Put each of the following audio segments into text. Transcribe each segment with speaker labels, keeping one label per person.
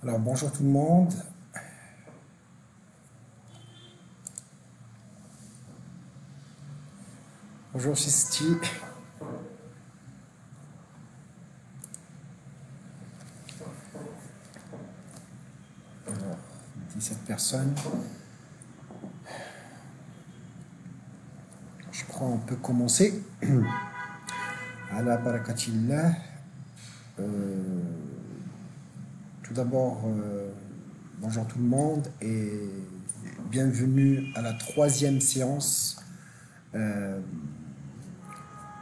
Speaker 1: Alors bonjour tout le monde. Bonjour Sisti. Alors, 17 personnes. Je crois qu'on peut commencer. Ala barakatillah. Tout d'abord, bonjour tout le monde et bienvenue à la 3e séance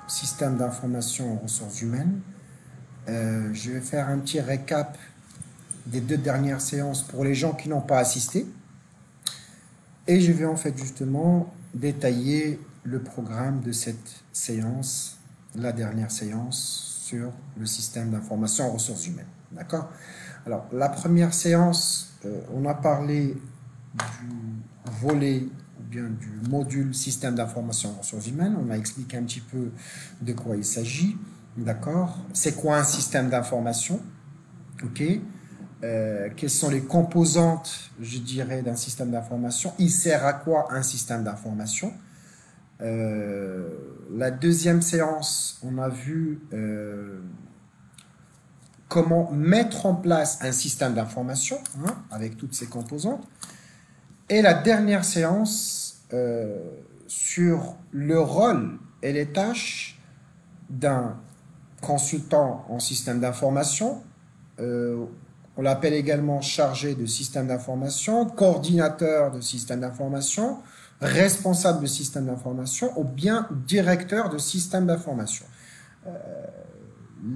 Speaker 1: système d'information en ressources humaines. Je vais faire un petit récap des 2 dernières séances pour les gens qui n'ont pas assisté. Et je vais en fait justement détailler le programme de cette séance, la dernière séance sur le système d'information en ressources humaines. D'accord ? Alors, la première séance, on a parlé du volet ou bien du module système d'information en ressources humaines. On a expliqué un petit peu de quoi il s'agit. D'accord ? C'est quoi un système d'information ? Ok ? Quelles sont les composantes, je dirais, d'un système d'information? Il sert à quoi un système d'information? La deuxième séance, on a vu comment mettre en place un système d'information avec toutes ses composantes. Et la dernière séance sur le rôle et les tâches d'un consultant en système d'information. On l'appelle également chargé de système d'information, coordinateur de système d'information, responsable de système d'information ou bien directeur de système d'information.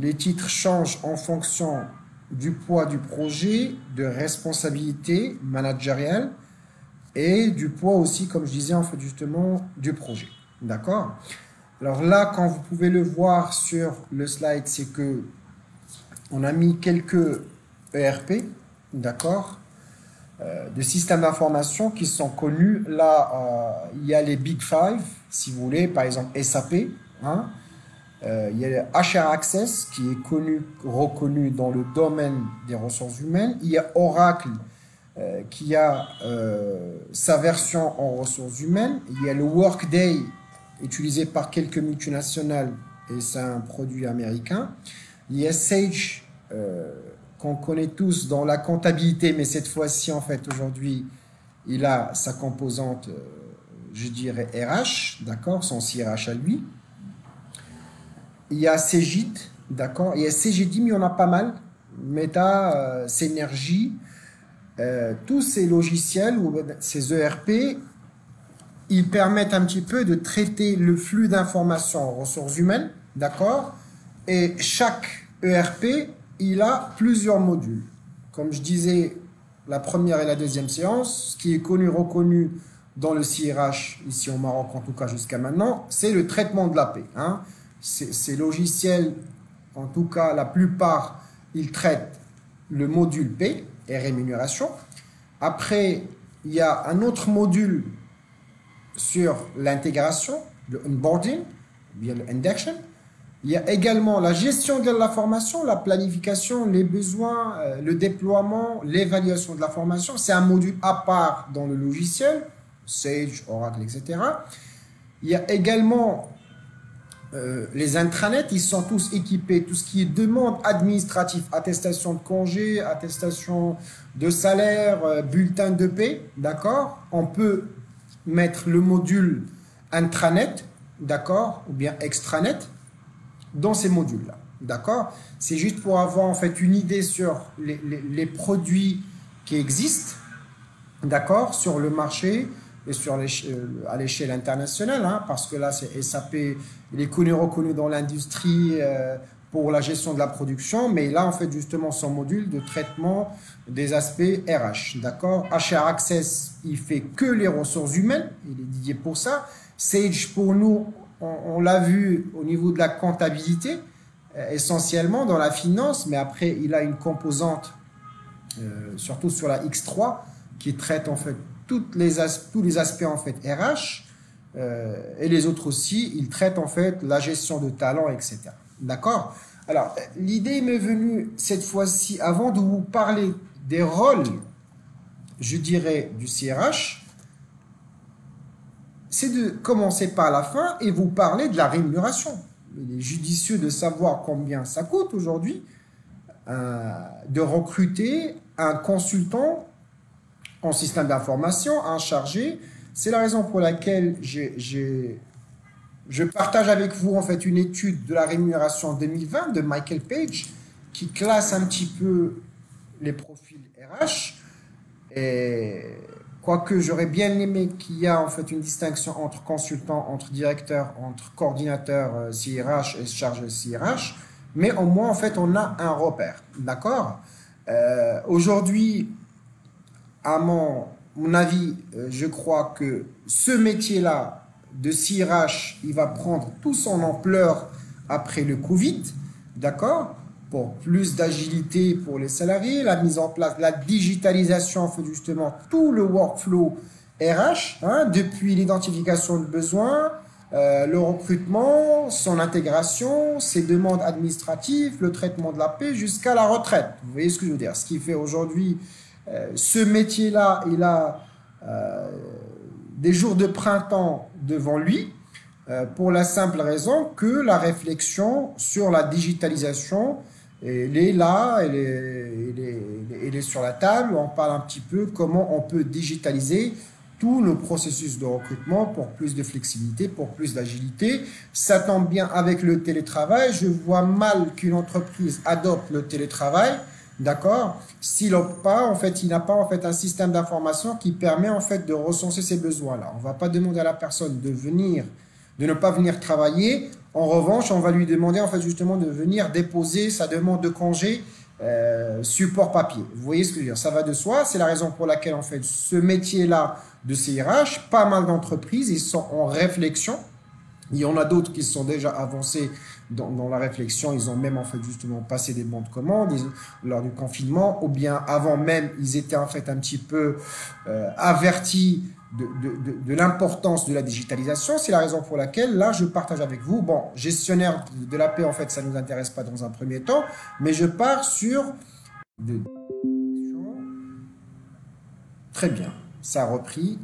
Speaker 1: Les titres changent en fonction du poids du projet, de responsabilité managériale et du poids aussi, comme je disais, en fait justement, du projet. D'accord ? Alors là, quand vous pouvez le voir sur le slide, c'est que on a mis quelques ERP, d'accord, de systèmes d'information qui sont connus. Là, il y a les Big Five, si vous voulez, par exemple SAP. Il y a le HR Access qui est connu, reconnu dans le domaine des ressources humaines. Il y a Oracle qui a sa version en ressources humaines. Il y a le Workday utilisé par quelques multinationales et c'est un produit américain. Il y a Sage qu'on connaît tous dans la comptabilité, mais cette fois-ci, en fait, aujourd'hui, il a sa composante, je dirais, RH, d'accord, son CRH à lui. Il y a Cegid, d'accord, il y a CGD, mais il y en a pas mal. Meta, Synergy, tous ces logiciels, ou ces ERP, ils permettent un petit peu de traiter le flux d'informations en ressources humaines, d'accord, et chaque ERP, il a plusieurs modules. Comme je disais, la première et la deuxième séance, ce qui est connu, reconnu dans le CRH, ici au Maroc en tout cas jusqu'à maintenant, c'est le traitement de la paie. Ces logiciels, en tout cas la plupart, ils traitent le module paie et rémunération. Après, il y a un autre module sur l'intégration, le onboarding, bien le induction. Il y a également la gestion de la formation, la planification, les besoins, le déploiement, l'évaluation de la formation. C'est un module à part dans le logiciel, Sage, Oracle, etc. Il y a également les intranets, ils sont tous équipés, tout ce qui est demande administrative, attestation de congé, attestation de salaire, bulletin de paie, d'accord? On peut mettre le module intranet, d'accord? Ou bien extranet dans ces modules-là, d'accord? C'est juste pour avoir en fait une idée sur les produits qui existent, d'accord, sur le marché et à l'échelle internationale, parce que là, c'est SAP, il est connu, reconnu dans l'industrie pour la gestion de la production, mais là, en fait, justement, son module de traitement des aspects RH, d'accord? HR Access, il fait que les ressources humaines, il est dédié pour ça. Sage, pour nous, on l'a vu au niveau de la comptabilité, essentiellement dans la finance, mais après, il a une composante, surtout sur la X3, qui traite en fait tous les aspects en fait RH, et les autres aussi, ils traitent en fait la gestion de talents, etc. D'accord? Alors, l'idée m'est venue cette fois-ci, avant de vous parler des rôles, je dirais, du CRH, c'est de commencer par la fin et vous parler de la rémunération. Il est judicieux de savoir combien ça coûte aujourd'hui de recruter un consultant en système d'information, un chargé. C'est la raison pour laquelle je partage avec vous en fait une étude de la rémunération 2020 de Michael Page qui classe un petit peu les profils RH. Et quoique j'aurais bien aimé qu'il y ait en fait une distinction entre consultant, entre directeur, entre coordinateur CRH et chargé CRH, mais au moins en fait on a un repère, d'accord. Aujourd'hui, à mon avis, je crois que ce métier-là de CRH, il va prendre toute son ampleur après le Covid, d'accord, pour plus d'agilité pour les salariés, la mise en place, la digitalisation, fait justement tout le workflow RH, depuis l'identification de besoins, le recrutement, son intégration, ses demandes administratives, le traitement de la paie jusqu'à la retraite. Vous voyez ce que je veux dire? Ce qui fait aujourd'hui, ce métier-là, il a des jours de printemps devant lui, pour la simple raison que la réflexion sur la digitalisation, elle est là, elle est sur la table. On parle un petit peu comment on peut digitaliser tous nos processus de recrutement pour plus de flexibilité, pour plus d'agilité. Ça tombe bien avec le télétravail. Je vois mal qu'une entreprise adopte le télétravail, d'accord, s'il n'opte pas, en fait, il n'a pas en fait un système d'information qui permet en fait de recenser ces besoins-là. On ne va pas demander à la personne de ne pas venir travailler. En revanche, on va lui demander en fait justement de venir déposer sa demande de congé support papier. Vous voyez ce que je veux dire? Ça va de soi. C'est la raison pour laquelle en fait ce métier-là de CRH, pas mal d'entreprises, ils sont en réflexion. Il y en a d'autres qui sont déjà avancés dans la réflexion. Ils ont même en fait justement passé des bons de commande lors du confinement, ou bien avant même, ils étaient en fait un petit peu avertis de l'importance de la digitalisation. C'est la raison pour laquelle, là, je partage avec vous. Bon, gestionnaire de la paie, en fait, ça ne nous intéresse pas dans un premier temps, mais je pars sur... Très bien, ça a repris,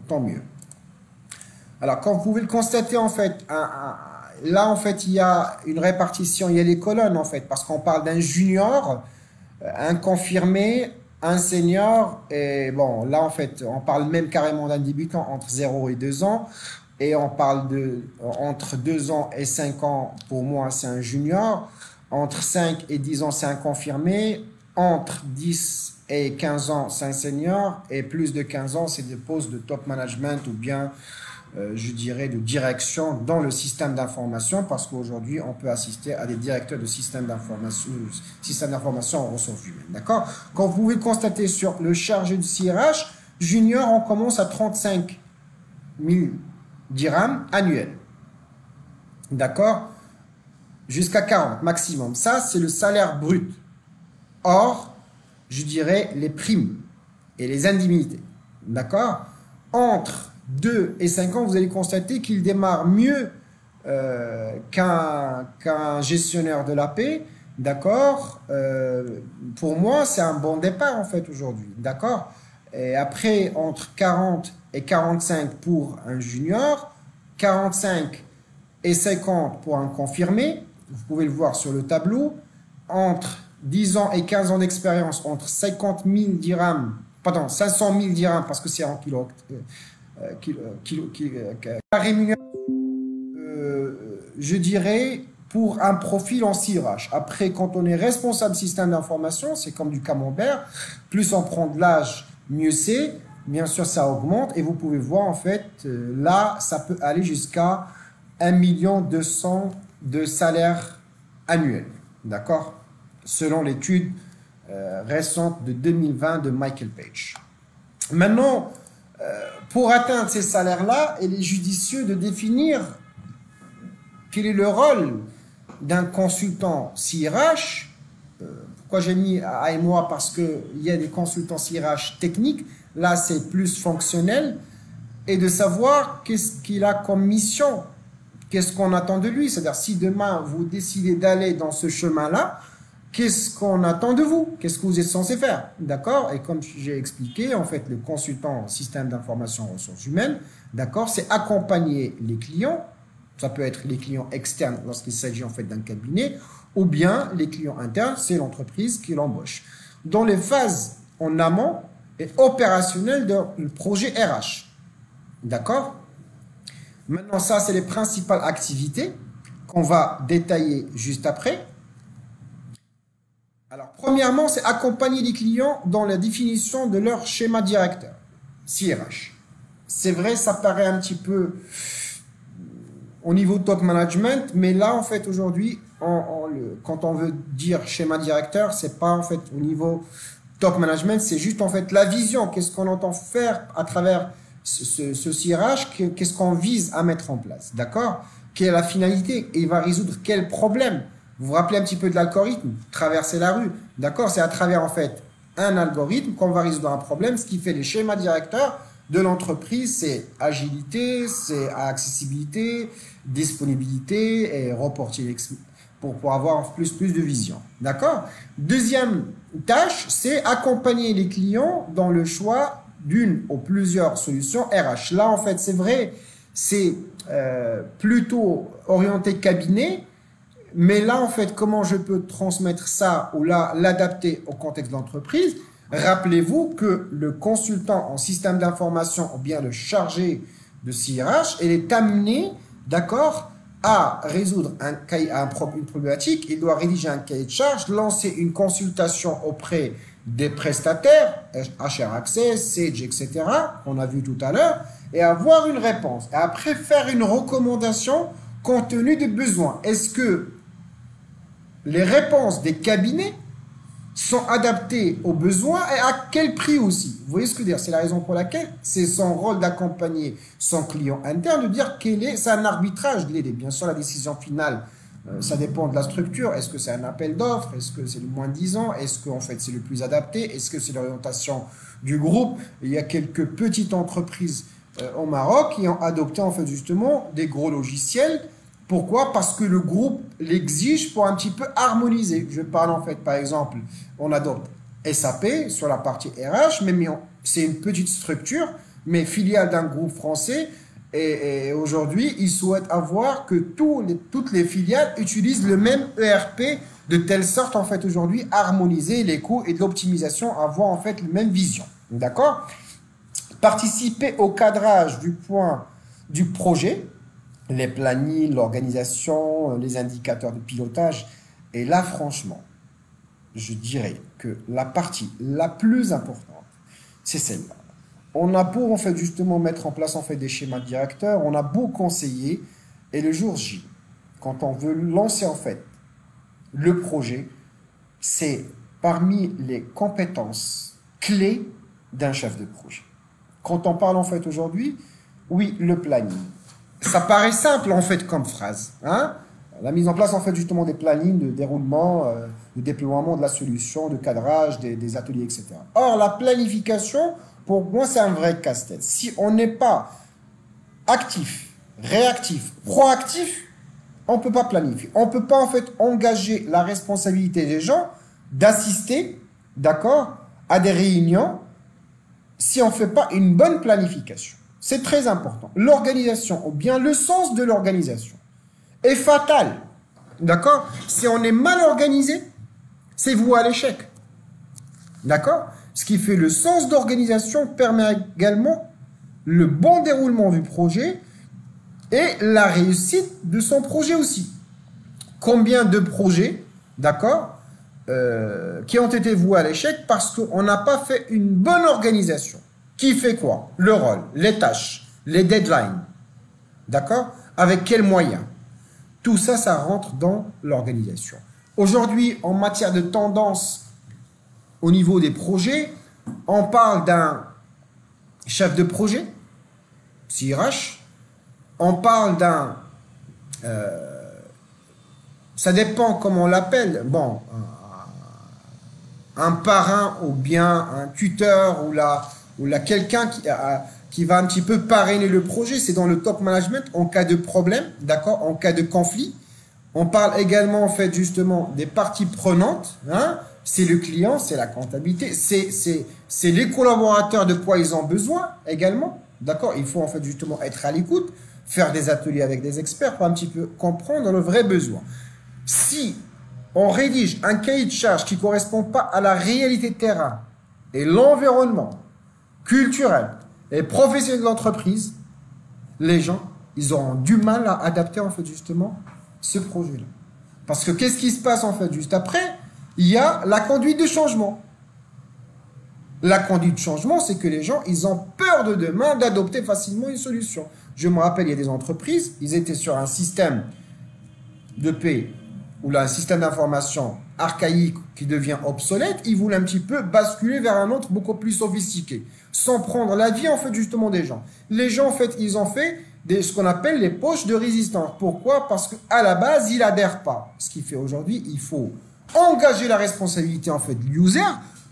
Speaker 1: tant mieux. Alors, comme vous pouvez le constater, en fait, là, en fait, il y a une répartition, il y a les colonnes, en fait, parce qu'on parle d'un junior, un confirmé, un senior, et bon, là, en fait, on parle même carrément d'un débutant entre 0 et 2 ans, et on parle entre 2 ans et 5 ans, pour moi, c'est un junior, entre 5 et 10 ans, c'est un confirmé, entre 10 et 15 ans, c'est un senior, et plus de 15 ans, c'est des postes de top management ou bien je dirais, de direction dans le système d'information, parce qu'aujourd'hui, on peut assister à des directeurs de système d'information en ressources humaines. D'accord? Comme vous pouvez constater sur le chargé de CRH, junior, on commence à 35 000 dirhams annuels. D'accord? Jusqu'à 40 maximum. Ça, c'est le salaire brut. Or, je dirais les primes et les indemnités. D'accord? Entre 2 et 5 ans, vous allez constater qu'il démarre mieux qu'un gestionnaire de la paie, d'accord. Pour moi, c'est un bon départ, en fait, aujourd'hui, d'accord. Et après, entre 40 et 45 pour un junior, 45 et 50 pour un confirmé, vous pouvez le voir sur le tableau, entre 10 ans et 15 ans d'expérience, entre 50 000 dirhams, pardon, 500 000 dirhams, parce que c'est en kilo, la rémunération, je dirais, pour un profil en CRH. Après, quand on est responsable système d'information, c'est comme du camembert. Plus on prend de l'âge, mieux c'est. Bien sûr, ça augmente. Et vous pouvez voir, en fait, là, ça peut aller jusqu'à 1 200 000 de salaire annuel. D'accord? Selon l'étude récente de 2020 de Michael Page. Maintenant, pour atteindre ces salaires-là, il est judicieux de définir quel est le rôle d'un consultant CRH. Pourquoi j'ai mis AMOA? Parce qu'il y a des consultants CRH techniques. Là, c'est plus fonctionnel. Et de savoir qu'est-ce qu'il a comme mission. Qu'est-ce qu'on attend de lui. C'est-à-dire, si demain, vous décidez d'aller dans ce chemin-là, qu'est-ce qu'on attend de vous? Qu'est-ce que vous êtes censé faire? D'accord? Et comme j'ai expliqué, en fait, le consultant en système d'information ressources humaines, d'accord, c'est accompagner les clients. Ça peut être les clients externes lorsqu'il s'agit en fait d'un cabinet, ou bien les clients internes, c'est l'entreprise qui l'embauche. Dans les phases en amont et opérationnelles du projet RH. D'accord? Maintenant, ça, c'est les principales activités qu'on va détailler juste après. Alors, premièrement, c'est accompagner les clients dans la définition de leur schéma directeur, CRH. C'est vrai, ça paraît un petit peu au niveau top management, mais là, en fait, aujourd'hui, quand on veut dire schéma directeur, c'est pas en fait au niveau top management, c'est juste en fait la vision. Qu'est-ce qu'on entend faire à travers ce CRH, qu'est-ce qu'on vise à mettre en place, d'accord? Quelle est la finalité? Et il va résoudre quel problème? Vous vous rappelez un petit peu de l'algorithme, traverser la rue, d'accord? C'est à travers en fait un algorithme qu'on va résoudre un problème. Ce qui fait les schémas directeurs de l'entreprise, c'est agilité, c'est accessibilité, disponibilité et reporting pour avoir plus de vision, d'accord? Deuxième tâche, c'est accompagner les clients dans le choix d'une ou plusieurs solutions RH. Là, en fait, c'est vrai, c'est plutôt orienté cabinet. Mais là, en fait, comment je peux transmettre ça ou l'adapter au contexte d'entreprise? Rappelez-vous que le consultant en système d'information ou bien le chargé de CRH, il est amené, d'accord, à résoudre une problématique. Il doit rédiger un cahier de charge, lancer une consultation auprès des prestataires, HR Access, Sage, etc., qu'on a vu tout à l'heure, et avoir une réponse. Et après, faire une recommandation compte tenu des besoins. Est-ce que les réponses des cabinets sont adaptées aux besoins et à quel prix aussi? Vous voyez ce que je veux dire? C'est la raison pour laquelle c'est son rôle d'accompagner son client interne, de dire c'est un arbitrage de l'aider. Bien sûr, la décision finale, ça dépend de la structure. Est-ce que c'est un appel d'offres? Est-ce que c'est le moins 10 ans? Est-ce que en fait, c'est le plus adapté? Est-ce que c'est l'orientation du groupe? Il y a quelques petites entreprises au Maroc qui ont adopté en fait justement des gros logiciels. Pourquoi? Parce que le groupe l'exige pour un petit peu harmoniser. Je parle en fait, par exemple, on adopte SAP sur la partie RH, mais c'est une petite structure, mais filiale d'un groupe français. Et aujourd'hui, ils souhaitent avoir que toutes les filiales utilisent le même ERP de telle sorte, en fait, aujourd'hui, harmoniser les coûts et de l'optimisation, avoir en fait la même vision. D'accord? Participer au cadrage du projet, les plannings, l'organisation, les indicateurs de pilotage. Et là, franchement, je dirais que la partie la plus importante, c'est celle-là. On a beau, en fait, justement, mettre en place, en fait, des schémas directeurs, on a beau conseiller, et le jour J, quand on veut lancer, en fait, le projet, c'est parmi les compétences clés d'un chef de projet. Quand on parle, en fait, aujourd'hui, oui, le planning. Ça paraît simple, en fait, comme phrase. Hein? La mise en place, en fait, justement, des plannings de déroulement, de déploiement de la solution, de cadrage, des ateliers, etc. Or, la planification, pour moi, c'est un vrai casse-tête. Si on n'est pas actif, réactif, proactif, on ne peut pas planifier. On ne peut pas, en fait, engager la responsabilité des gens d'assister, d'accord, à des réunions si on ne fait pas une bonne planification. C'est très important. L'organisation, ou bien le sens de l'organisation, est fatal. D'accord? Si on est mal organisé, c'est voué à l'échec. D'accord? Ce qui fait le sens d'organisation permet également le bon déroulement du projet et la réussite de son projet aussi. Combien de projets, d'accord, qui ont été voués à l'échec parce qu'on n'a pas fait une bonne organisation. Qui fait quoi? Le rôle, les tâches, les deadlines. D'accord? Avec quels moyens? Tout ça, ça rentre dans l'organisation. Aujourd'hui, en matière de tendance au niveau des projets, on parle d'un chef de projet, CRH. On parle d'un... ça dépend comment on l'appelle. Bon, un parrain ou bien un tuteur ou quelqu'un qui va un petit peu parrainer le projet. C'est dans le top management en cas de problème, d'accord, en cas de conflit. On parle également, en fait, justement, des parties prenantes. Hein. C'est le client, c'est la comptabilité, c'est les collaborateurs de quoi ils ont besoin également. D'accord? Il faut, en fait, justement, être à l'écoute, faire des ateliers avec des experts pour un petit peu comprendre le vrai besoin. Si on rédige un cahier de charge qui ne correspond pas à la réalité de terrain et l'environnement culturel et professionnel de l'entreprise, les gens, ils auront du mal à adapter, en fait, justement, ce projet-là. Parce que qu'est-ce qui se passe, en fait, juste après? Il y a la conduite de changement. La conduite de changement, c'est que les gens, ils ont peur de demain d'adopter facilement une solution. Je me rappelle, il y a des entreprises, ils étaient sur un système de paie ou là, un système d'information archaïque qui devient obsolète, ils voulaient un petit peu basculer vers un autre beaucoup plus sophistiqué, sans prendre l'avis, en fait, justement, des gens. Les gens, en fait, ils ont fait ce qu'on appelle les poches de résistance. Pourquoi? Parce qu'à la base, ils n'adhèrent pas. Ce qui fait aujourd'hui, il faut engager la responsabilité, en fait, de l'user,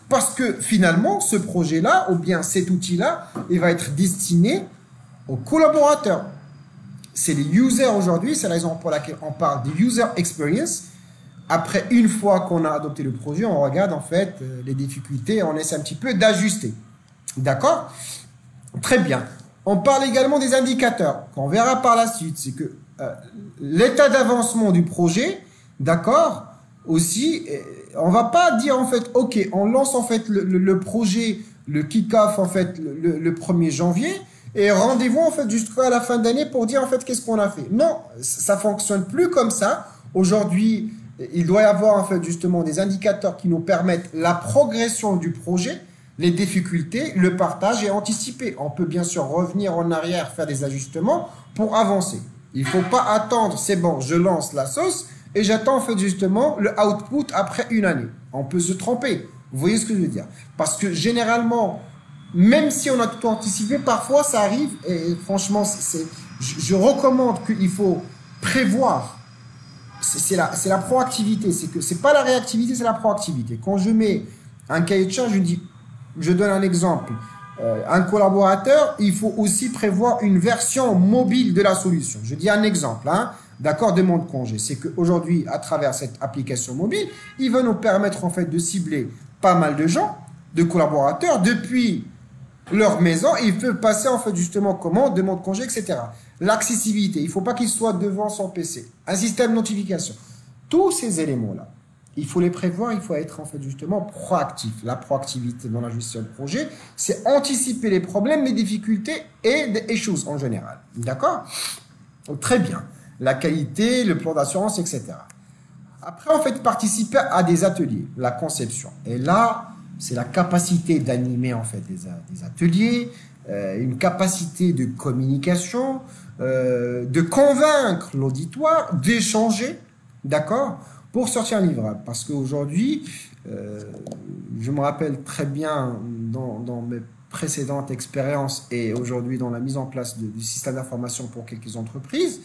Speaker 1: parce que finalement, ce projet-là, ou bien cet outil-là, il va être destiné aux collaborateurs. C'est les users aujourd'hui, c'est la raison pour laquelle on parle de user experience. Après, une fois qu'on a adopté le projet, on regarde en fait les difficultés, on essaie un petit peu d'ajuster. D'accord? Très bien. On parle également des indicateurs, qu'on verra par la suite. C'est que l'état d'avancement du projet, d'accord, aussi, on va pas dire en fait, ok, on lance en fait le projet, le kick-off en fait le 1er janvier, et rendez-vous en fait jusqu'à la fin d'année pour dire en fait qu'est-ce qu'on a fait. Non, ça fonctionne plus comme ça. Aujourd'hui, il doit y avoir en fait justement des indicateurs qui nous permettent la progression du projet, les difficultés, le partage et anticiper. On peut bien sûr revenir en arrière, faire des ajustements pour avancer. Il ne faut pas attendre, c'est bon, je lance la sauce et j'attends en fait justement le output après une année. On peut se tromper. Vous voyez ce que je veux dire? Parce que généralement, même si on a tout anticipé, parfois ça arrive et franchement, je recommande qu'il faut prévoir. C'est la proactivité. C'est pas la réactivité, c'est la proactivité. Quand je mets un cahier de charge, je donne un exemple. Un collaborateur, il faut aussi prévoir une version mobile de la solution. Je dis un exemple, hein, d'accord, de mon congé. C'est qu'aujourd'hui, à travers cette application mobile, il va nous permettre en fait de cibler pas mal de gens, de collaborateurs, depuis leur maison, et ils peuvent passer en fait justement comment, demande congé, etc. L'accessibilité, il ne faut pas qu'il soit devant son PC. Un système de notification. Tous ces éléments-là, il faut les prévoir, il faut être en fait justement proactif. La proactivité dans la gestion de projet, c'est anticiper les problèmes, les difficultés et des choses en général. D'accord? Très bien. La qualité, le plan d'assurance, etc. Après, en fait, participer à des ateliers, la conception. Et là, c'est la capacité d'animer en fait des ateliers, une capacité de communication, de convaincre l'auditoire, d'échanger, d'accord, pour sortir un livrable. Parce qu'aujourd'hui, je me rappelle très bien dans mes précédentes expériences et aujourd'hui dans la mise en place du système d'information pour quelques entreprises,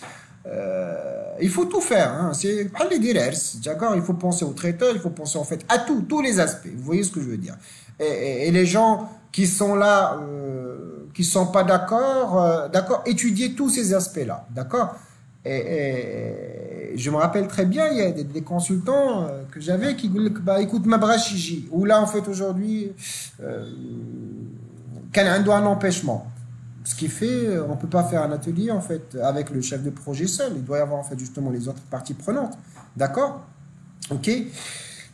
Speaker 1: il faut tout faire, hein. C'est pas les délais, d'accord. Il faut penser au traiteur, il faut penser en fait à tous les aspects. Vous voyez ce que je veux dire. Et les gens qui sont là, qui sont pas d'accord, d'accord, étudier tous ces aspects-là, d'accord. Et je me rappelle très bien, il y a des consultants que j'avais qui disaient, bah écoute, ma brachigi, ou là en fait aujourd'hui, qu'elle doit un empêchement. Ce qui fait, on ne peut pas faire un atelier en fait avec le chef de projet seul. Il doit y avoir en fait justement les autres parties prenantes. D'accord? Ok?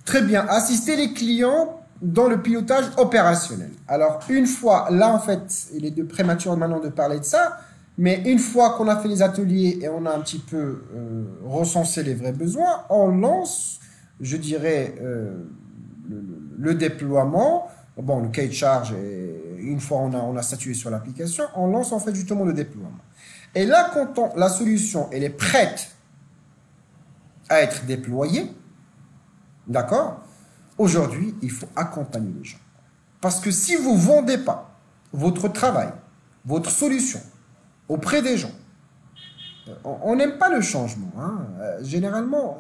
Speaker 1: Très bien. Assister les clients dans le pilotage opérationnel. Alors, une fois, là en fait, il est de prématuré maintenant de parler de ça, mais une fois qu'on a fait les ateliers et on a un petit peu recensé les vrais besoins, on lance, je dirais, le déploiement. Bon, le cahier de charge, une fois on a statué sur l'application, on lance en fait justement le déploiement. Et là, quand la solution elle est prête à être déployée, d'accord, aujourd'hui, il faut accompagner les gens. Parce que si vous ne vendez pas votre travail, votre solution auprès des gens, on n'aime pas le changement. Hein. Généralement,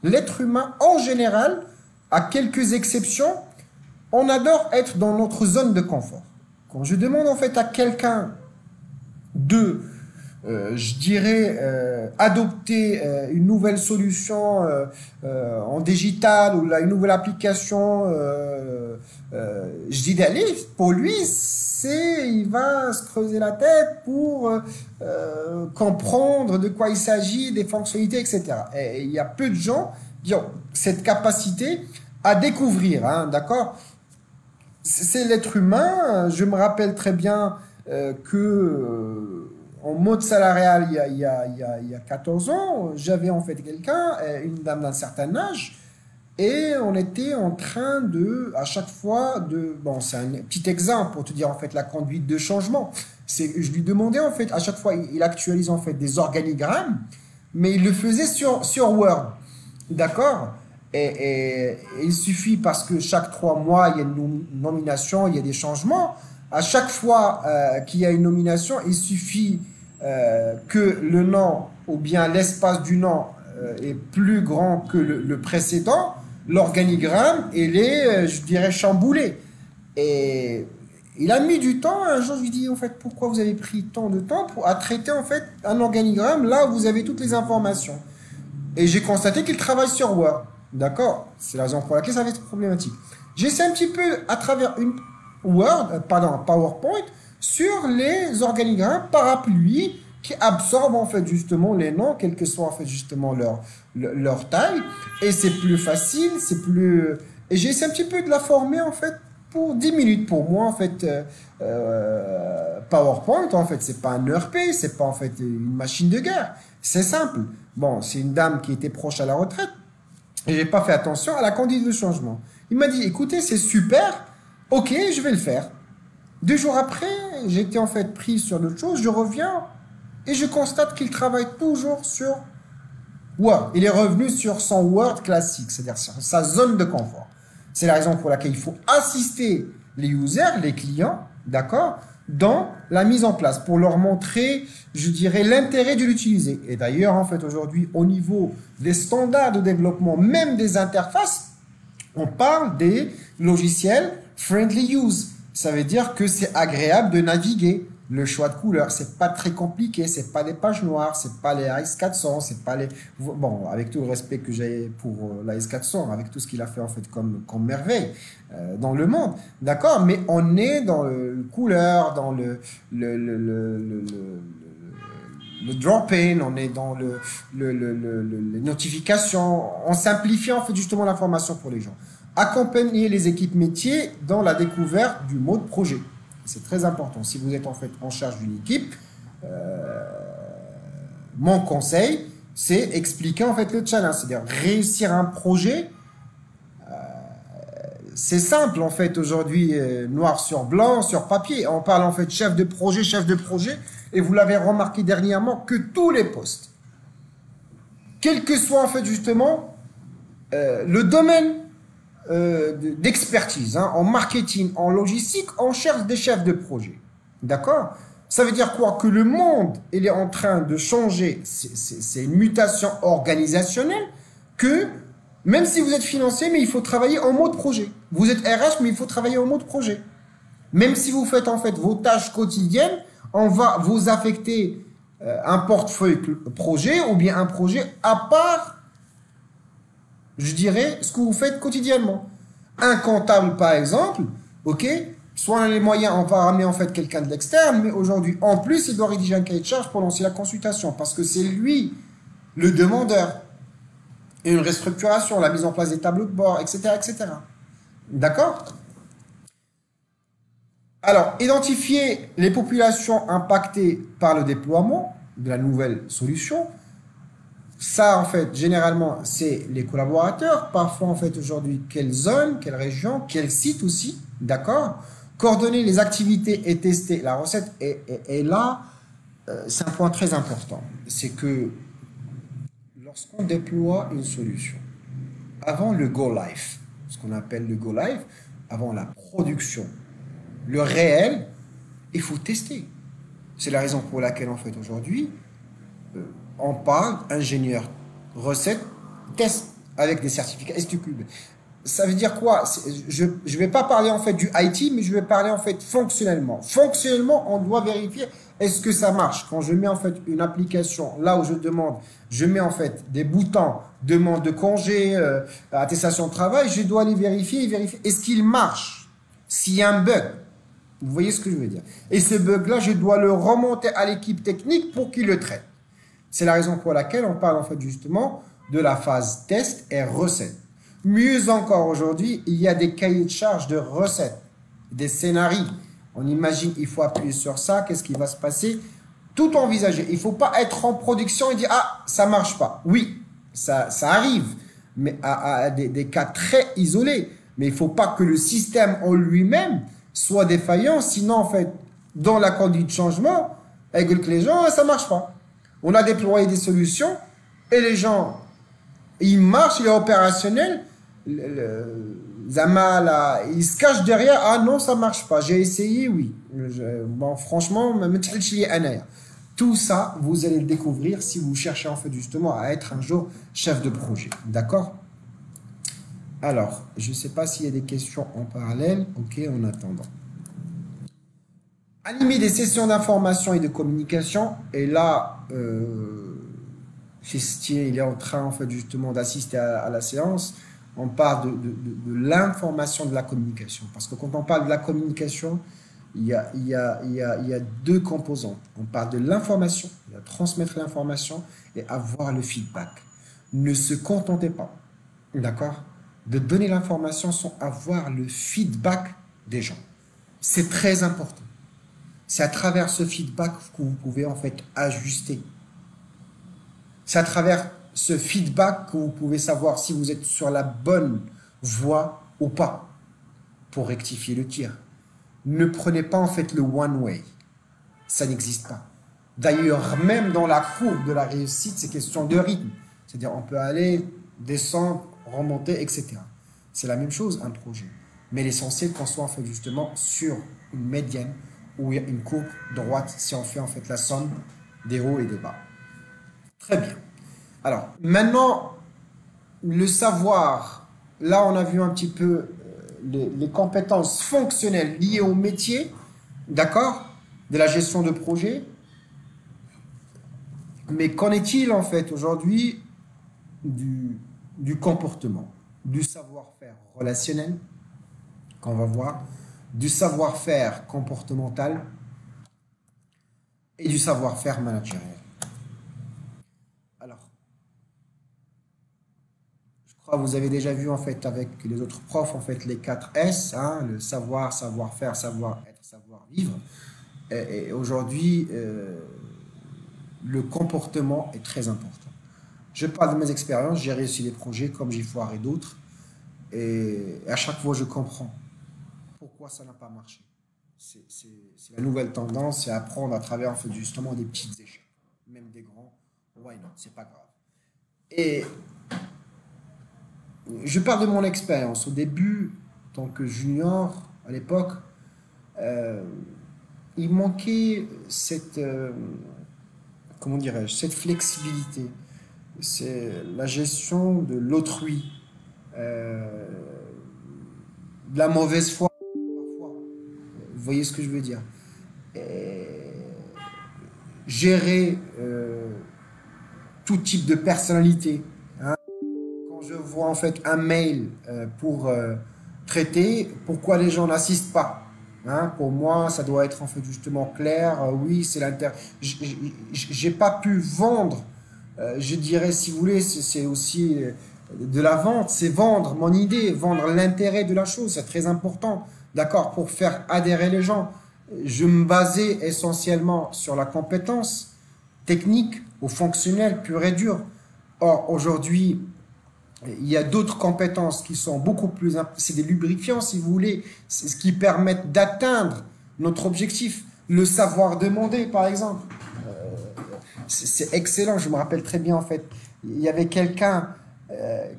Speaker 1: l'être humain, en général, à quelques exceptions, on adore être dans notre zone de confort. Quand je demande en fait à quelqu'un de je dirais, adopter une nouvelle solution en digital ou là, une nouvelle application, je dis d'aller, pour lui, il va se creuser la tête pour comprendre de quoi il s'agit, des fonctionnalités, etc. Et il y a peu de gens qui ont cette capacité à découvrir, hein, d'accord? C'est l'être humain. Je me rappelle très bien que en mode salarial, il y a 14 ans, j'avais en fait quelqu'un, une dame d'un certain âge, et on était en train de, à chaque fois, bon, c'est un petit exemple pour te dire en fait la conduite de changement. Je lui demandais en fait, à chaque fois, il actualise en fait des organigrammes, mais il le faisait sur Word. D'accord? Et il suffit parce que chaque 3 mois, il y a une nomination, il y a des changements. À chaque fois qu'il y a une nomination, il suffit que le nom ou bien l'espace du nom est plus grand que le précédent. L'organigramme, il est, je dirais, chamboulé. Et il a mis du temps. Un jour, je lui dis, en fait, pourquoi vous avez pris tant de temps à traiter, en fait, un organigramme là où vous avez toutes les informations? Et j'ai constaté qu'il travaille sur Word. D'accord? C'est la raison pour laquelle ça va être problématique. J'essaie un petit peu à travers une PowerPoint sur les organigrammes parapluies qui absorbent en fait justement les noms, quelle que soit en fait justement leur taille. Et c'est plus facile, c'est plus... Et j'essaie un petit peu de la former en fait pour 10 minutes. Pour moi en fait, PowerPoint en fait, c'est pas un ERP, c'est pas en fait une machine de guerre. C'est simple. Bon, c'est une dame qui était proche à la retraite. Et j'ai pas fait attention à la conduite de changement. Il m'a dit, écoutez, c'est super, ok, je vais le faire. 2 jours après, j'étais en fait pris sur d'autres choses, je reviens et je constate qu'il travaille toujours sur Word. Il est revenu sur son Word classique, c'est-à-dire sur sa zone de confort. C'est la raison pour laquelle il faut assister les users, les clients, d'accord, dans la mise en place pour leur montrer, je dirais, l'intérêt de l'utiliser. Et d'ailleurs, en fait, aujourd'hui, au niveau des standards de développement, même des interfaces, on parle des logiciels friendly use. Ça veut dire que c'est agréable de naviguer. Le choix de couleurs, c'est pas très compliqué, c'est pas des pages noires, c'est pas les AS400, c'est pas les... Bon, avec tout le respect que j'ai pour la AS400, avec tout ce qu'il a fait en fait comme merveille dans le monde, d'accord? Mais on est dans le couleur, dans le drop-in, on est dans les notifications, on simplifie en fait justement l'information pour les gens. Accompagner les équipes métiers dans la découverte du mode projet. C'est très important. Si vous êtes en fait en charge d'une équipe, mon conseil, c'est expliquer en fait le challenge, c'est-à-dire réussir un projet. C'est simple en fait aujourd'hui, noir sur blanc, sur papier. On parle en fait chef de projet, et vous l'avez remarqué dernièrement que tous les postes, quel que soit en fait justement le domaine d'expertise, hein, en marketing, en logistique, on cherche des chefs de projet. D'accord? Ça veut dire quoi? Que le monde, il est en train de changer. C'est une mutation organisationnelle que, même si vous êtes financier, mais il faut travailler en mode projet. Vous êtes RH, mais il faut travailler en mode projet. Même si vous faites en fait vos tâches quotidiennes, on va vous affecter un portefeuille projet ou bien un projet à part, je dirais, ce que vous faites quotidiennement. Un comptable, par exemple, ok, soit on a les moyens, on va ramener en fait quelqu'un de l'externe, mais aujourd'hui, en plus, il doit rédiger un cahier de charge pour lancer la consultation, parce que c'est lui, le demandeur. Et une restructuration, la mise en place des tableaux de bord, etc., etc. D'accord? Alors, identifier les populations impactées par le déploiement de la nouvelle solution. Ça, en fait, généralement, c'est les collaborateurs. Parfois, en fait, aujourd'hui, quelle zone, quelle région, quel site aussi, d'accord? Coordonner les activités et tester la recette. Et là, c'est un point très important. C'est que lorsqu'on déploie une solution, avant le go live, ce qu'on appelle le go live, avant la production, le réel, il faut tester. C'est la raison pour laquelle, en fait, aujourd'hui, on parle ingénieur, recette, test avec des certificats STQB. Ça veut dire quoi? Je ne vais pas parler en fait du IT, mais je vais parler en fait fonctionnellement. Fonctionnellement, on doit vérifier est-ce que ça marche. Quand je mets en fait une application, là où je demande, je mets en fait des boutons, demande de congé, attestation de travail, je dois les vérifier et vérifier. Est-ce qu'il marche? S'il y a un bug, vous voyez ce que je veux dire? Et ce bug-là, je dois le remonter à l'équipe technique pour qu'il le traite. C'est la raison pour laquelle on parle en fait justement de la phase test et recette. Mieux encore aujourd'hui, il y a des cahiers de charges de recettes, des scénarios. On imagine, il faut appuyer sur ça, qu'est-ce qui va se passer? Tout envisager. Il ne faut pas être en production et dire, ah, ça ne marche pas. Oui, ça arrive, mais à des cas très isolés. Mais il ne faut pas que le système en lui-même soit défaillant, sinon, en fait, dans la conduite de changement, avec les gens, ça ne marche pas. On a déployé des solutions et les gens, ils marchent, il est opérationnel. Zama, là, il se cache derrière. Ah non, ça marche pas. J'ai essayé, oui. Bon, franchement, tout ça, vous allez le découvrir si vous cherchez en fait justement à être un jour chef de projet. D'accord? Alors, je ne sais pas s'il y a des questions en parallèle. Ok, en attendant. Animer des sessions d'information et de communication. Et là, Christier, il est en train en fait justement d'assister à la séance. On parle de l'information, de la communication. Parce que quand on parle de la communication, il y a deux composantes. On parle de l'information, il y a transmettre l'information et avoir le feedback. Ne se contentez pas, d'accord, de donner l'information sans avoir le feedback des gens. C'est très important. C'est à travers ce feedback que vous pouvez en fait ajuster. C'est à travers ce feedback que vous pouvez savoir si vous êtes sur la bonne voie ou pas pour rectifier le tir. Ne prenez pas en fait le one way. Ça n'existe pas. D'ailleurs, même dans la courbe de la réussite, c'est question de rythme. C'est-à-dire, on peut aller, descendre, remonter, etc. C'est la même chose, un projet. Mais l'essentiel qu'on soit en fait justement sur une médiane ou une courbe droite, si on fait en fait la somme des hauts et des bas. Très bien. Alors, maintenant, le savoir, là on a vu un petit peu les compétences fonctionnelles liées au métier, d'accord, de la gestion de projet. Mais qu'en est-il en fait aujourd'hui du comportement, du savoir-faire relationnel, qu'on va voir, du savoir-faire comportemental et du savoir-faire managérial. Alors, je crois que vous avez déjà vu en fait avec les autres profs en fait les 4 S, hein, le savoir, savoir-faire, savoir-être, savoir-vivre. Et aujourd'hui, le comportement est très important. Je parle de mes expériences, j'ai réussi des projets comme j'ai foiré d'autres. Et à chaque fois, je comprends pourquoi ça n'a pas marché. C'est la nouvelle tendance, c'est apprendre à travers en fait, justement des petites échecs, même des grands. Why not? C'est pas grave. Et je parle de mon expérience. Au début, en tant que junior, à l'époque, il manquait cette, comment dirais-je, cette flexibilité. C'est la gestion de l'autrui, de la mauvaise foi parfois. Vous voyez ce que je veux dire? Et gérer tout type de personnalité. Hein. Quand je vois en fait un mail pour traiter, pourquoi les gens n'assistent pas? Hein, pour moi, ça doit être en fait justement clair. Oui, c'est l'inter. J'ai pas pu vendre. Je dirais, si vous voulez, c'est aussi de la vente. C'est vendre mon idée, vendre l'intérêt de la chose. C'est très important, d'accord, pour faire adhérer les gens. Je me basais essentiellement sur la compétence technique ou fonctionnelle pure et dure. Or, aujourd'hui, il y a d'autres compétences qui sont beaucoup plus... C'est des lubrifiants, si vous voulez, c'est ce qui permettent d'atteindre notre objectif. Le savoir demander, par exemple. C'est excellent, je me rappelle très bien, en fait. Il y avait quelqu'un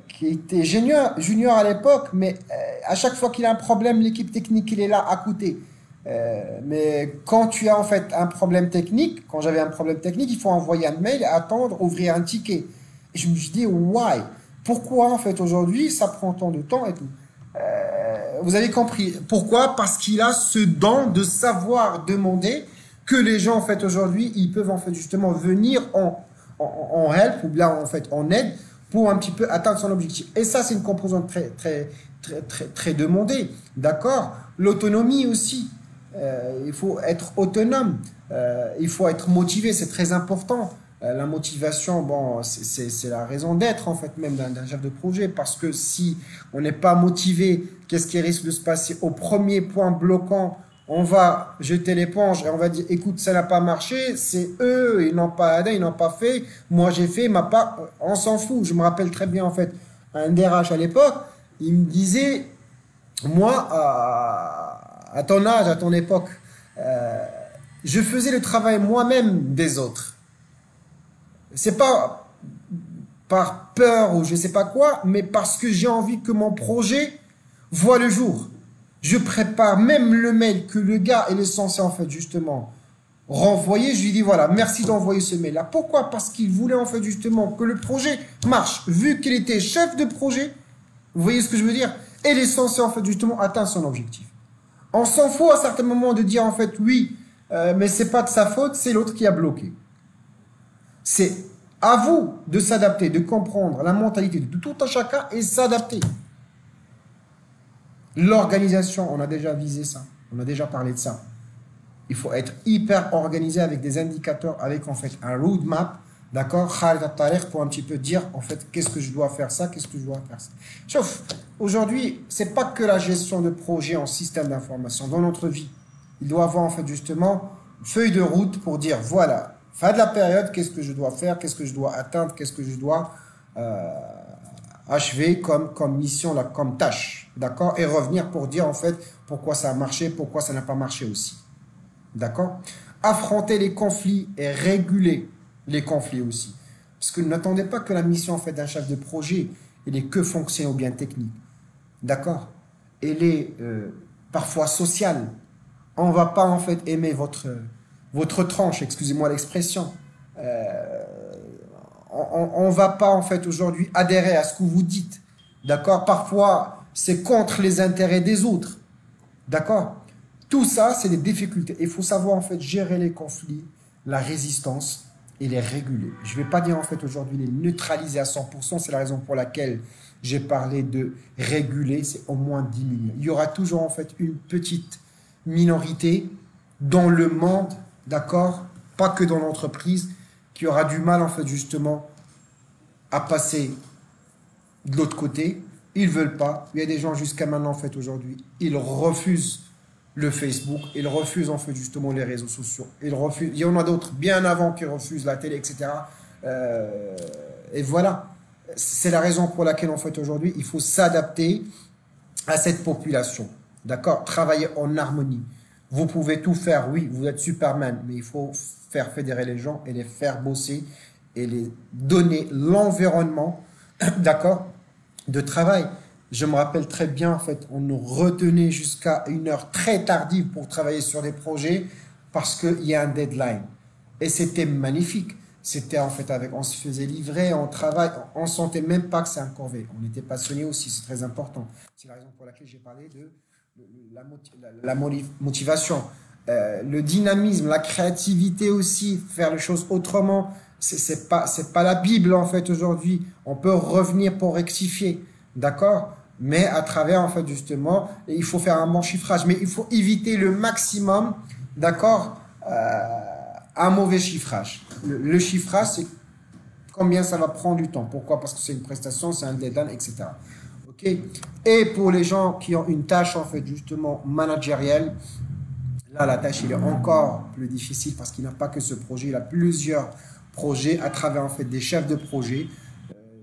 Speaker 1: qui était junior à l'époque, mais à chaque fois qu'il a un problème, l'équipe technique, il est là à côté. Mais quand tu as en fait un problème technique, quand j'avais un problème technique, il faut envoyer un mail, attendre, ouvrir un ticket. Et je me suis dit, why? Pourquoi en fait aujourd'hui ça prend tant de temps et tout? Vous avez compris. Pourquoi? Parce qu'il a ce don de savoir demander que les gens en fait aujourd'hui ils peuvent en fait justement venir en help ou bien en fait en aide pour un petit peu atteindre son objectif. Et ça c'est une composante très demandée. D'accord? L'autonomie aussi. Il faut être autonome. Il faut être motivé. C'est très important. La motivation, bon, c'est la raison d'être en fait même d'un chef de projet, parce que si on n'est pas motivé, qu'est-ce qui risque de se passer? Au premier point bloquant, on va jeter l'éponge et on va dire écoute, ça n'a pas marché, c'est eux, ils n'ont pas aidé, ils n'ont pas fait, moi j'ai fait ma part, on s'en fout. Je me rappelle très bien en fait un DRH à l'époque, il me disait moi à ton âge, à ton époque, je faisais le travail moi-même des autres. C'est pas par peur ou je sais pas quoi, mais parce que j'ai envie que mon projet voit le jour. Je prépare même le mail que le gars est censé en fait justement renvoyer. Je lui dis voilà, merci d'envoyer ce mail-là. Pourquoi? Parce qu'il voulait en fait justement que le projet marche. Vu qu'il était chef de projet, vous voyez ce que je veux dire? Il est censé en fait justement atteindre son objectif. On s'en fout à certains moments de dire en fait oui, mais c'est pas de sa faute, c'est l'autre qui a bloqué. C'est à vous de s'adapter, de comprendre la mentalité de tout un chacun et s'adapter. L'organisation, on a déjà visé ça, on a déjà parlé de ça. Il faut être hyper organisé avec des indicateurs, avec en fait un roadmap, d'accord, pour un petit peu dire en fait qu'est-ce que je dois faire ça, qu'est-ce que je dois faire ça. Sauf, aujourd'hui, c'est pas que la gestion de projet en système d'information. Dans notre vie, il doit avoir en fait justement une feuille de route pour dire voilà, fin de la période, qu'est-ce que je dois faire, qu'est-ce que je dois atteindre, qu'est-ce que je dois achever comme mission, là, comme tâche, d'accord, et revenir pour dire en fait pourquoi ça a marché, pourquoi ça n'a pas marché aussi, d'accord. Affronter les conflits et réguler les conflits aussi, parce que n'attendez pas que la mission en fait d'un chef de projet elle est que fonctionnelle ou bien technique, d'accord, elle est parfois sociale. On va pas en fait aimer votre tranche, excusez-moi l'expression. On va pas en fait aujourd'hui adhérer à ce que vous dites, d'accord. Parfois c'est contre les intérêts des autres, d'accord. Tout ça c'est des difficultés. Il faut savoir en fait gérer les conflits, la résistance et les réguler. Je vais pas dire en fait aujourd'hui les neutraliser à 100%. C'est la raison pour laquelle j'ai parlé de réguler, c'est au moins diminuer. Il y aura toujours en fait une petite minorité dans le monde, d'accord, pas que dans l'entreprise, qui aura du mal en fait justement à passer de l'autre côté. Ils veulent pas. Il y a des gens jusqu'à maintenant en fait aujourd'hui, ils refusent le Facebook, ils refusent en fait justement les réseaux sociaux. Ils refusent. Il y en a d'autres bien avant qui refusent la télé, etc. Et voilà. C'est la raison pour laquelle en fait aujourd'hui il faut s'adapter à cette population. D'accord? Travailler en harmonie. Vous pouvez tout faire, oui, vous êtes Superman, mais il faut faire fédérer les gens et les faire bosser et les donner l'environnement, d'accord, de travail. Je me rappelle très bien, en fait, on nous retenait jusqu'à une heure très tardive pour travailler sur des projets parce qu'il y a un deadline. Et c'était magnifique. C'était en fait avec, on se faisait livrer, on travaille, on sentait même pas que c'est un corvée. On était passionné aussi, c'est très important. C'est la raison pour laquelle j'ai parlé de la motivation, le dynamisme, la créativité aussi, faire les choses autrement. C'est pas la Bible en fait aujourd'hui. On peut revenir pour rectifier, d'accord? Mais à travers en fait justement, il faut faire un bon chiffrage, mais il faut éviter le maximum, d'accord, un mauvais chiffrage. Le chiffrage, c'est combien ça va prendre du temps. Pourquoi? Parce que c'est une prestation, c'est un deadline, etc. Ok. Et pour les gens qui ont une tâche en fait justement managérielle, là la tâche il est encore plus difficile parce qu'il n'a pas que ce projet, il a plusieurs projets à travers en fait des chefs de projet.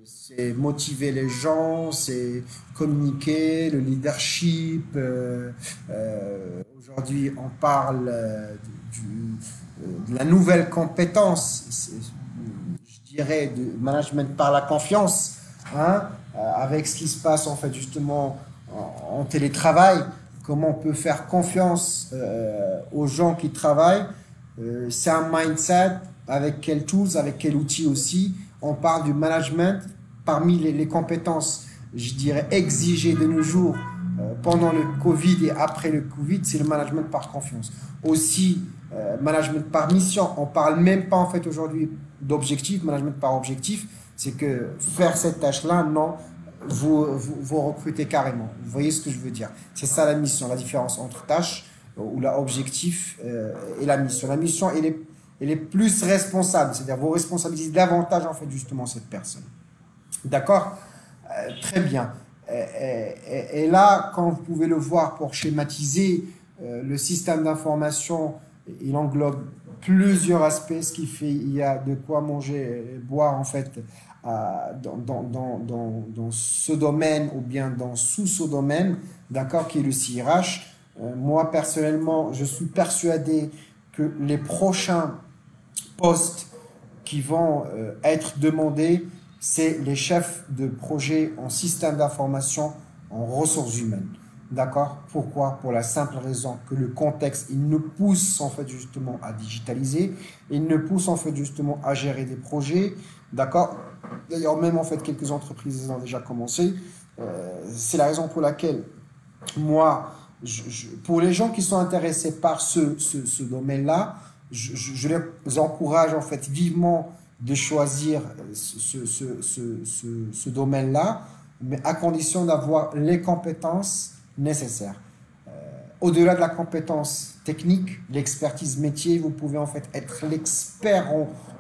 Speaker 1: C'est motiver les gens, c'est communiquer, le leadership. Aujourd'hui, on parle de la nouvelle compétence, je dirais, de management par la confiance, hein, avec ce qui se passe en fait justement en télétravail, comment on peut faire confiance aux gens qui travaillent. C'est un mindset, avec quels tools, avec quels outils aussi. On parle du management parmi les compétences, je dirais, exigées de nos jours pendant le Covid et après le Covid, c'est le management par confiance. Aussi, management par mission. On ne parle même pas en fait aujourd'hui d'objectif, management par objectif. C'est que faire cette tâche-là, non, vous recrutez carrément. Vous voyez ce que je veux dire? C'est ça la mission, la différence entre tâche ou l'objectif et la mission. La mission, elle est plus responsable, c'est-à-dire vous responsabilisez davantage en fait justement cette personne. D'accord? Très bien. Et là, quand vous pouvez le voir pour schématiser, le système d'information, il englobe plusieurs aspects, ce qui fait il y a de quoi manger et boire en fait dans ce domaine ou bien dans sous ce domaine, d'accord, qui est le CRH. Moi, personnellement, je suis persuadé que les prochains postes qui vont être demandés, c'est les chefs de projet en système d'information en ressources humaines. D'accord? Pourquoi? Pour la simple raison que le contexte, il nous pousse en fait justement à digitaliser, il nous pousse en fait justement à gérer des projets. D'accord? D'ailleurs, même en fait, quelques entreprises ont déjà commencé. C'est la raison pour laquelle moi, pour les gens qui sont intéressés par ce domaine-là, je les encourage en fait vivement de choisir ce domaine-là, mais à condition d'avoir les compétences nécessaires. Au-delà de la compétence technique, l'expertise métier, vous pouvez en fait être l'expert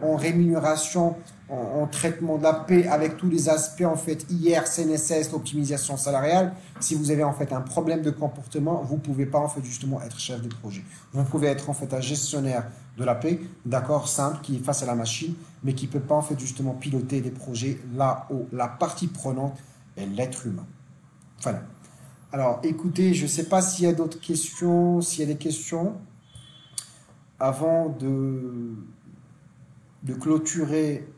Speaker 1: en rémunération, en traitement d'AP avec tous les aspects en fait IR, CNSS, optimisation salariale. Si vous avez en fait un problème de comportement, vous pouvez pas en fait justement être chef de projet. Vous pouvez être en fait un gestionnaire de l'AP, d'accord, simple, qui est face à la machine, mais qui peut pas en fait justement piloter des projets là où la partie prenante est l'être humain. Voilà. Alors, écoutez, je ne sais pas s'il y a d'autres questions, s'il y a des questions avant de clôturer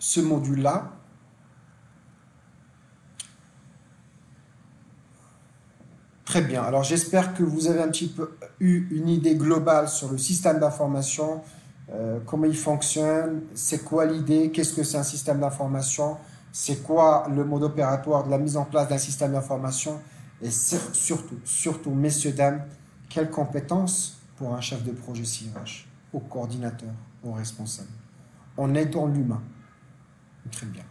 Speaker 1: ce module-là. Très bien. Alors, j'espère que vous avez un petit peu eu une idée globale sur le système d'information, comment il fonctionne, c'est quoi l'idée, qu'est-ce que c'est un système d'information, c'est quoi le mode opératoire de la mise en place d'un système d'information et surtout, messieurs, dames, quelles compétences pour un chef de projet CRH, au coordinateur, au responsable. On est dans l'humain. Très bien.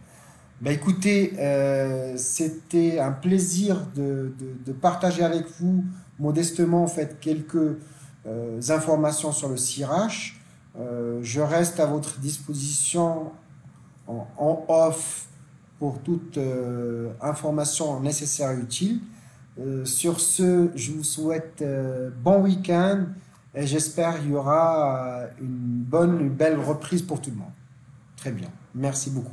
Speaker 1: Ben écoutez, c'était un plaisir de partager avec vous modestement en fait quelques informations sur le CRH. Je reste à votre disposition en off pour toute information nécessaire et utile. Sur ce, je vous souhaite bon week-end et j'espère qu'il y aura une belle reprise pour tout le monde. Très bien. Merci beaucoup.